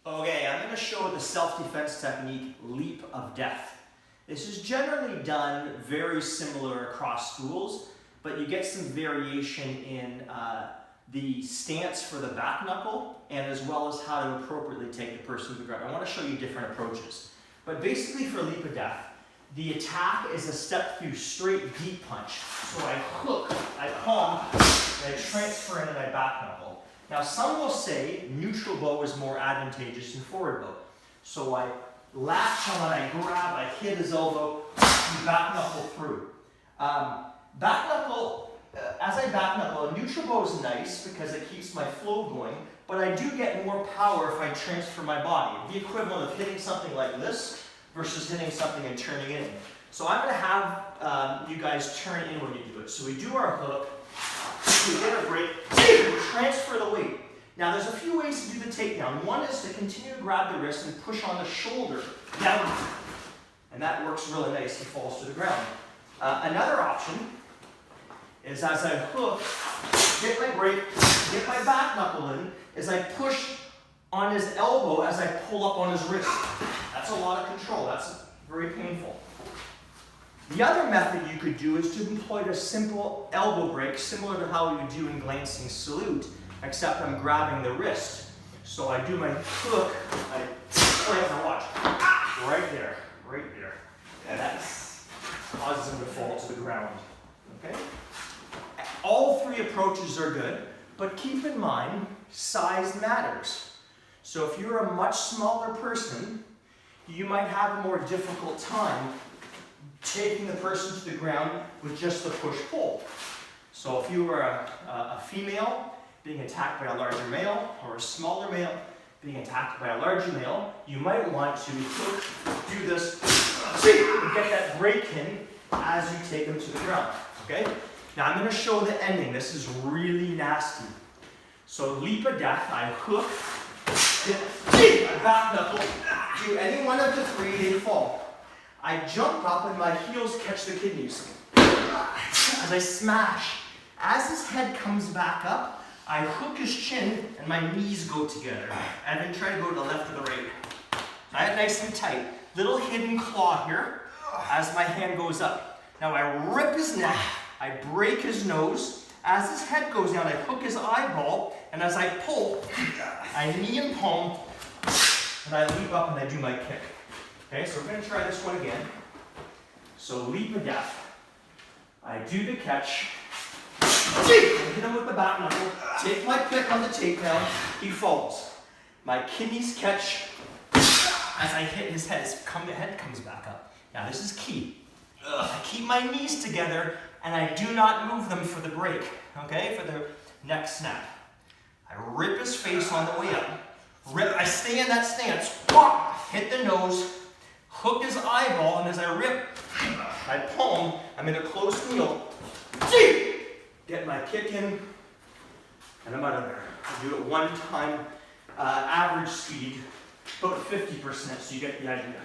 Okay, I'm going to show the self-defense technique, leap of death. This is generally done very similar across schools, but you get some variation in the stance for the back knuckle and as well as how to appropriately take the person to the ground. I want to show you different approaches. But basically for leap of death, the attack is a step through straight deep punch. So I hook, I palm, and I transfer into my back knuckle. Now some will say neutral bow is more advantageous than forward bow. So I latch on, I grab, I hit his elbow, and back knuckle through. Back knuckle, as I back knuckle, a neutral bow is nice because it keeps my flow going, but I do get more power if I transfer my body. The equivalent of hitting something like this versus hitting something and turning in. So I'm going to have you guys turn in when you do it. So we do our hook, we get a break, we transfer the weight. Now there's a few ways to do the takedown. One is to continue to grab the wrist and push on the shoulder down. And that works really nice. He falls to the ground. Another option is as I hook, get my break, get my back knuckle in, is I push on his elbow as I pull up on his wrist. That's a lot of control. That's very painful. The other method you could do is to employ a simple elbow break, similar to how you do in glancing salute, except I'm grabbing the wrist. So I do my hook, I slam and watch. Right there, right there. And that causes him to fall to the ground. Okay? All three approaches are good, but keep in mind, size matters. So if you're a much smaller person, you might have a more difficult time taking the person to the ground with just the push-pull. So if you were a female being attacked by a larger male, or a smaller male being attacked by a larger male, you might want to do this and get that break in as you take them to the ground. Okay? Now I'm going to show the ending. This is really nasty. So leap of death, I hook, hit, I back knuckle, do any one of the three, they fall. I jump up and my heels catch the kidneys. As I smash, as his head comes back up, I hook his chin and my knees go together. And then try to go to the left or the right. I have it nice and tight. Little hidden claw here as my hand goes up. Now I rip his neck, I break his nose. As his head goes down, I hook his eyeball, and as I pull, I knee and palm, and I leap up and I do my kick. Okay, so we're going to try this one again. So leap of death. I do the catch. I hit him with the back knuckle. Take my pick on the takedown. He falls. My kidneys catch. As I hit his head, the head comes back up. Now this is key. I keep my knees together and I do not move them for the break. Okay, for the next snap. I rip his face on the way up. I stay in that stance. Hit the nose. Hook his eyeball, and as I rip, I palm, I'm in a close kneel. Get my kick in, and I'm out of there. I do it one time, average speed, about 50%, so you get the idea.